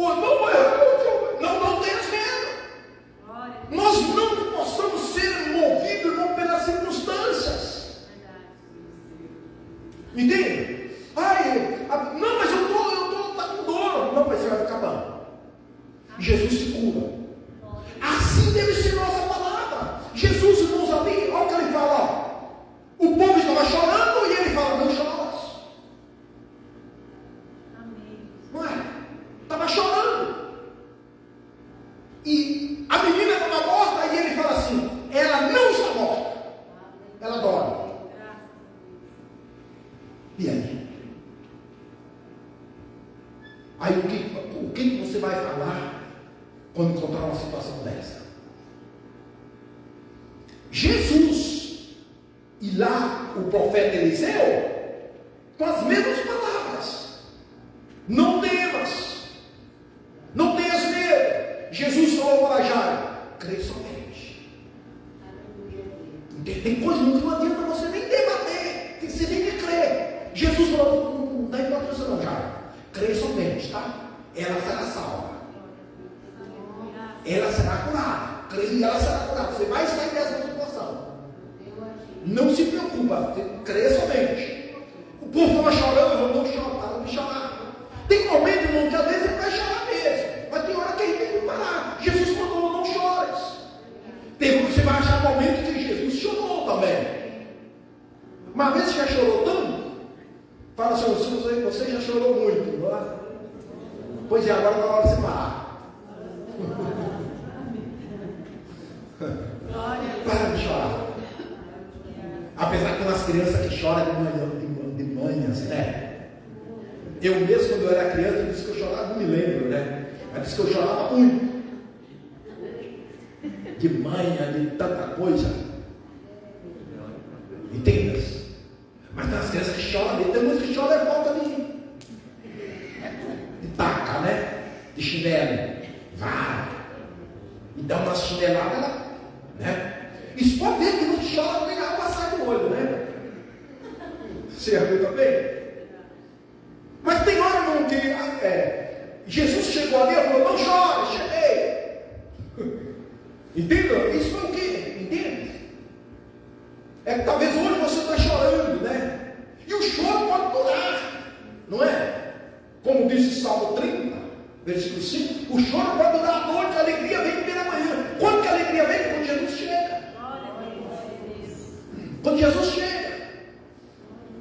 Não tenhas medo. Nós não possamos ser movidos, irmão, pelas circunstâncias. Entende? Não, mas eu estou tá com dor. Não, mas você vai ficar bom. Jesus te cura. Assim deve ser nossa palavra. Jesus, irmãos, ali, olha o que ele fala. O povo estava chorando e ele fala: não choras. Não é? Estava chorando. E a menina estava morta e ele fala assim: ela não está morta, ela dorme. E aí? Aí o que você vai falar quando encontrar uma situação dessa? Jesus e lá o profeta Eliseu, com as mesmas palavras: não temas, não tenhas medo. Jesus falou para Jairo: crê somente. Tem coisa que não adianta você nem debater, você tem que crer. Jesus falou: não dá importância não, Jairo, crê somente, tá? Ela será salva, ela será curada. Crê e ela será curada. Você vai sair dessa situação. Não se preocupa, crê somente. O povo estava chorando, eu não choro, para de chorar. Tem momento, irmão, que às vezes você vai chorar mesmo, Pois é, agora está na hora de você parar. Para de chorar. Apesar que tem umas crianças que choram de manhas, né? Eu mesmo, quando eu era criança, eu disse que eu chorava, não me lembro, né? Eu disse que eu chorava muito. De manhã, de tanta coisa. Entenda? Mas tem umas crianças que choram mesmo. Tem umas que choram é falta de taca, né? De chinelo. Vai. E dá uma chinelada, né? Isso pode ver que não chora, nem água sai do olho, né? Você viu também? Mas tem hora, irmão, que Jesus chegou ali e falou: não chore, cheguei. Entenda? Isso é o quê? Entende? É que talvez hoje você está chorando, né? E o choro pode durar, não é? Como disse Salmo 30, versículo 5: o choro pode durar a noite, a alegria vem pela manhã. Quando que a alegria vem? Quando Jesus chega. Quando Jesus chega.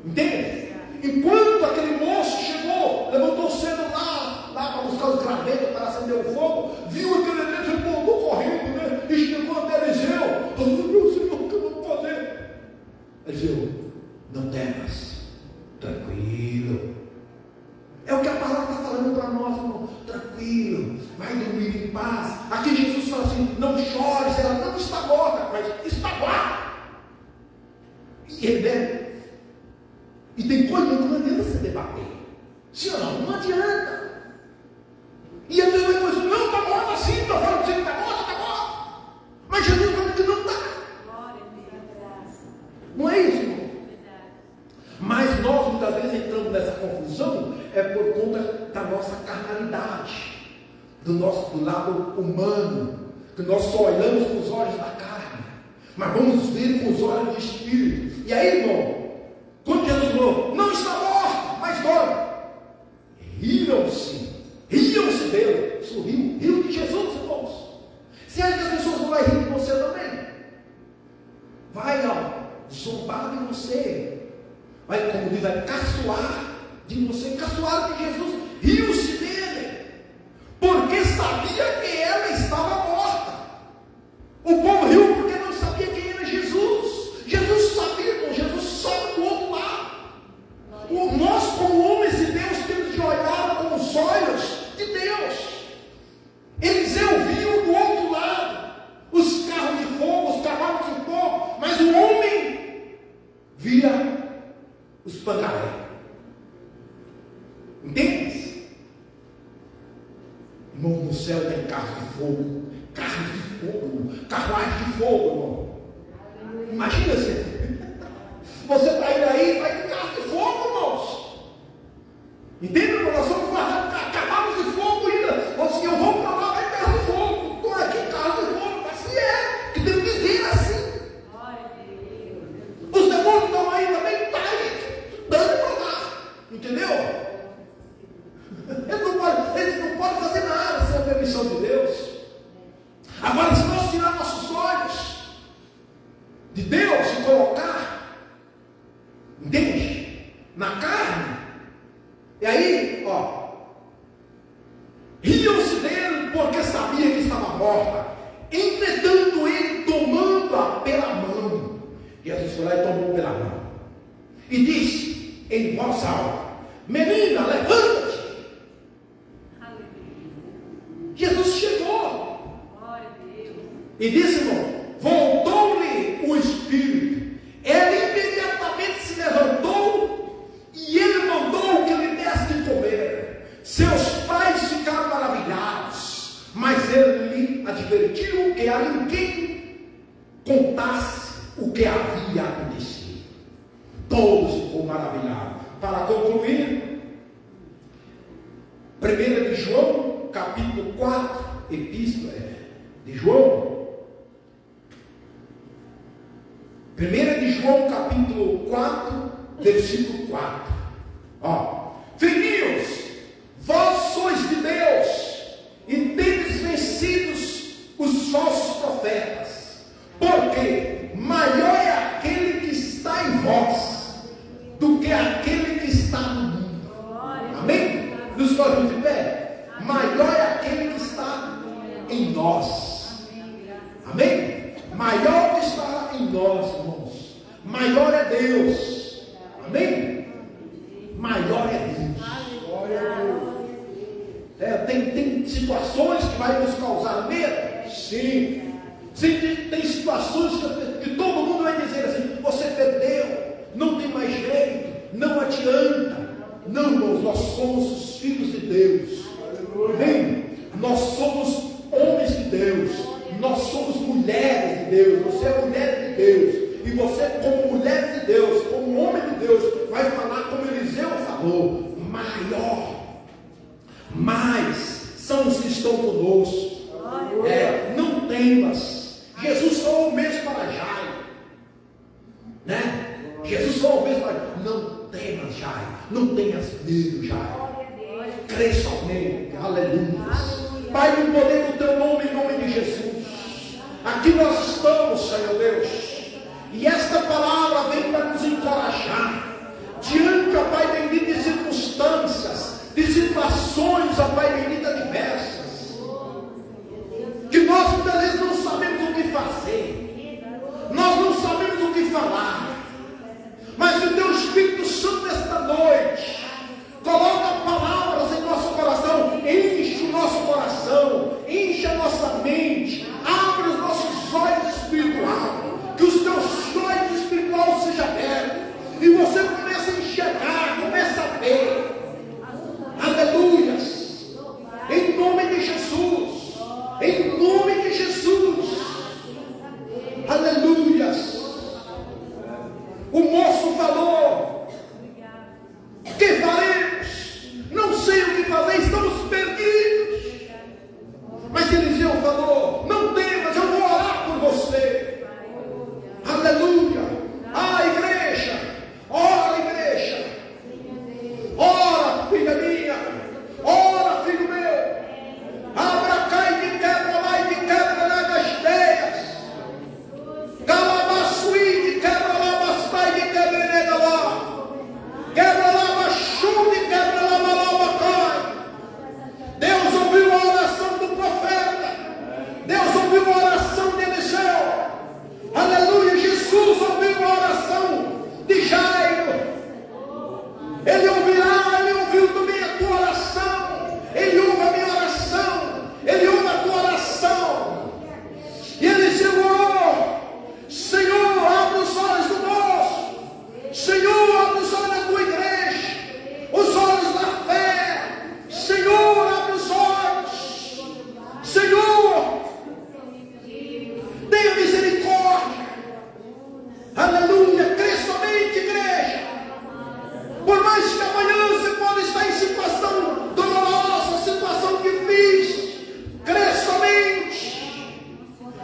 Entende? Enquanto aquele moço chegou, levantou cedo lá para buscar os gravetos para acender o fogo, viu aquele Eliseu e voltou correndo, né? E chegou até Eliseu. Oh, meu Senhor, o que eu vou fazer? Eliseu: não temas, tranquilo. É o que a palavra está falando para nós, irmão. Tranquilo, vai dormir em paz. Aqui Jesus fala assim: não chores, ela não está morta, mas está lá. E ele deve. E tem coisa que não adianta você debater. Sim ou não? Não adianta. E às vezes vai dizer: não, está morta assim, está falando que está morta, está morta. Mas Jesus fala que não está. Não é isso, irmão? Mas nós muitas vezes entramos nessa confusão por conta da nossa carnalidade, do lado humano, que nós só olhamos com os olhos da carne, mas vamos ver com os olhos do Espírito. E aí, irmão, quando Jesus falou: não está morto, mas dorme, riam-se dele, riam de Jesus, irmãos. Se as pessoas vão lá rir de você também, vai zombar de você, vai, como diz, vai caçoar de você, caçoar de Jesus, riu-se dele, porque sabia que ela estava morta. O povo riu porque não sabia quem era Jesus. Jesus sabia, irmão, Jesus sabe do outro lado. Nós, como homens de Deus, temos de olhar com os olhos de Deus. Eliseu viu do outro lado os carros de fogo, os cavalos de fogo, mas o homem via os pangarés. Entende? Irmão, no céu tem carros de fogo, carruagem de fogo, irmão. Imagina você está indo aí, vai com carro de fogo, irmãos. Entende, irmão? Nós somos cavalos de fogo ainda. Assim, eu vou para lá, vai carro de fogo. Estou aqui, carro de fogo. Assim que tem que viver assim. Os demônios estão aí também, está aí, dando para lá. Entendeu? Eles não podem fazer nada sem a permissão de Deus. Agora, se nós tirar nossos olhos de Deus e colocar, entende? Na carne, e aí, riam-se dele porque sabia que estava morta. Entretanto, ele tomando-a pela mão, Jesus foi lá e tomou pela mão e disse em voz alta: menina, levanta-te. Jesus chegou e disse, irmão, voltou-lhe o espírito. Ela imediatamente se levantou e ele mandou que lhe desse de comer. Seus pais ficaram maravilhados, mas ele lhe advertiu que a ninguém contasse o que havia acontecido. Todos ficou maravilhados. Para concluir, 1 de João, capítulo 4, epístola de João. 1 de João, capítulo 4, versículo 4. Filhinhos, vós sois de Deus e tendes vencidos os falsos profetas, porque maior é aquele que está em vós do que aquele que está no mundo. Amém? Nos colocamos de pé. nós. Amém? Maior está em nós, irmãos. Maior é Deus. Amém? Maior é Deus. Glória a Deus. Tem situações que vai nos causar medo? Sim. Tem situações que todo mundo vai dizer assim: você perdeu, não tem mais jeito, não adianta. Não, irmãos, nós somos os filhos de Deus. Amém? Nós somos homens de Deus. Nós somos mulheres de Deus. Você é mulher de Deus. E você, como mulher de Deus, como homem de Deus, vai falar como Eliseu falou: maior, mais são os que estão conosco. Não temas. Jesus falou o mesmo para Jairo, né? Jesus falou o mesmo para Jairo: não temas, Jairo, não tenhas medo, Jairo. Crê somente. Aleluia. Pai, no poder do teu nome, em nome de Jesus, aqui nós estamos, Senhor Deus, e esta palavra vem para nos encorajar diante, ó Pai bendito, de circunstâncias, de situações, ó Pai bendito, adversas, que nós muitas vezes não sabemos o que fazer, nós não sabemos o que falar, mas o teu Espírito Santo esta noite coloca palavras em nosso coração, enche o nosso coração, enche a nossa mente, abre os nossos olhos espirituais, que os teus olhos espirituais sejam abertos, e você começa a enxergar, começa a ver. Aleluias. Em nome de Jesus. Em nome de Jesus. Aleluias. O moço falou: que faremos? Não sei o que fazer, estamos perdidos. Mas Eliseu falou: não temas, eu vou orar por você. Aleluia. Igreja, ora, igreja. Ora, filha minha. Ora, filho meu. Abra, cai, me quebra lá e me quebra lá das teias. Calabassuí, me quebra lá, bastai, me quebra nega lá. Quebra lá, machude, quebra lá, malabacai. Deus ouviu a oração do profeta. Deus ouviu a oração de Eliseu. Aleluia. Jesus ouviu a oração de Jairo. Ele ouvirá, ele ouviu também a tua oração. Ele ouve a minha oração. Ele ouve a tua oração. E Eliseu orou: Senhor, abre os olhos do moço. Senhor, abre os olhos da tua igreja. Os olhos da fé. Senhor, abre os olhos. Senhor, tenha misericórdia. Aleluia. Crê somente, igreja. Por mais que amanhã você pode estar em situação dolorosa, situação difícil, crê somente.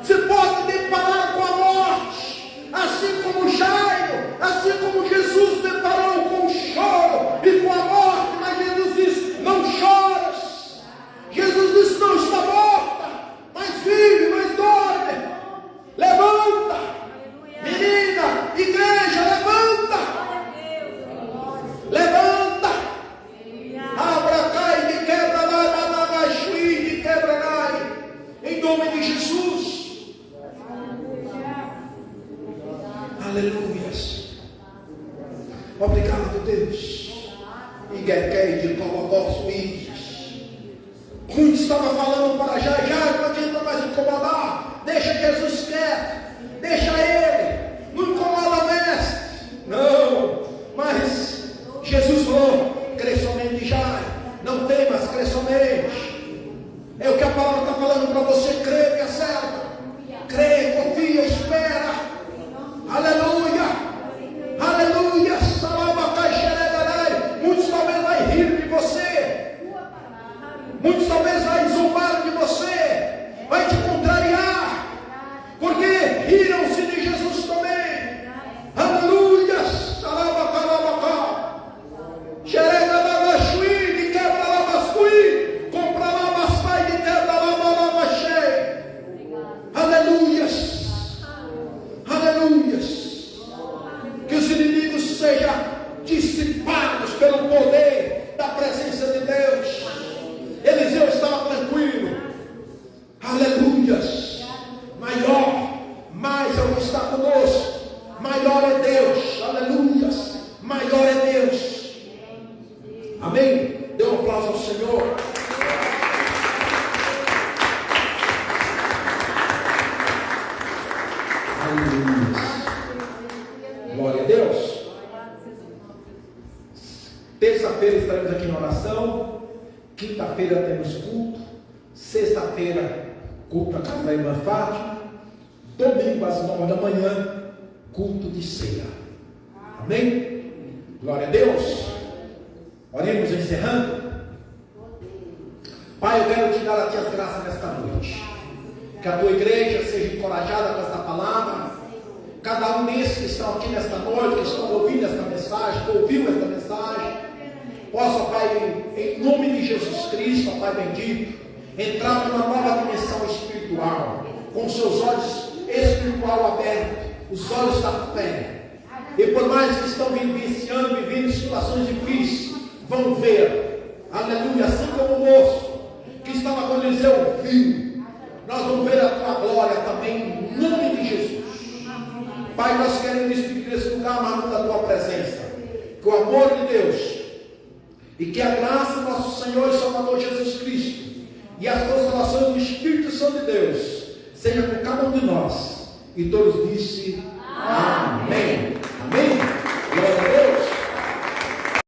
Você pode deparar com a morte, assim como Jairo, assim como Jesus deparou com o choro e com a morte, mas Jesus disse: não choras. Jesus disse: não está morta, mas vive, mas dorme. Levanta, menina, igreja, levanta. Levanta. Abra, cai, me quebra lá, managaxui, me quebra lá. Em nome de Jesus. Aleluias. Obrigado, Deus. Iguequei de Colobó, muitos estavam falando para Jairo: não adianta mais incomodar. Deixa Jesus quieto. Deixa ele. Não incomoda, mestre. Não. Mas Jesus falou: crê somente, Jairo. Não temas, crê somente. É o que a palavra está falando para você. Crê, minha serva. Crê, confia, espera. Aleluia. Aleluia. Muitos talvez vai rir de você. Muitos talvez vai zombar de você. Vai te contrariar. Sexta-feira, culto na casa da irmã Fátima. Domingo, às 9 da manhã, culto de ceia. Amém? Glória a Deus. Oremos encerrando. Pai, eu quero te dar a ti as graças nesta noite. Que a tua igreja seja encorajada com esta palavra. Cada um desses que estão aqui nesta noite, que estão ouvindo esta mensagem, que ouviu esta mensagem, possa, Pai, em nome de Jesus Cristo, ó Pai bendito, entrar numa nova dimensão espiritual, com seus olhos espiritual abertos, os olhos da fé. E por mais que estão vivenciando, vivendo situações difíceis, vão ver, aleluia, assim como o moço que estava com Eliseu viu, nós vamos ver a tua glória também, em nome de Jesus. Pai, nós queremos despedir desse lugar, amado, da tua presença. Que o amor de Deus e que a graça do nosso Senhor e Salvador Jesus Cristo e as consolações do Espírito Santo de Deus seja com cada um de nós. E todos disse amém.